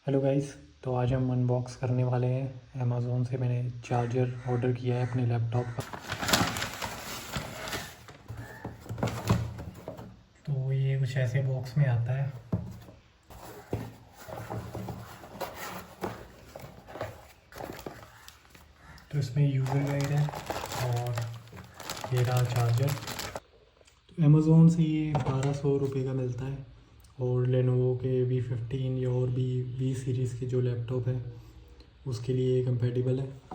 Hello guys. तो आज हम अनबॉक्स करने वाले हैं अमेज़ोन से। मैंने चार्जर ऑर्डर किया है अपने लैपटॉप का। तो ये कुछ ऐसे बॉक्स में आता है। तो इसमें यूज़र गाइड है और ये रहा चार्जर। तो अमेज़ोन से ये 1200 रुपये का मिलता है और लेनोवो के V15 या और भी V सीरीज़ के जो लैपटॉप है उसके लिए कंपेटिबल है।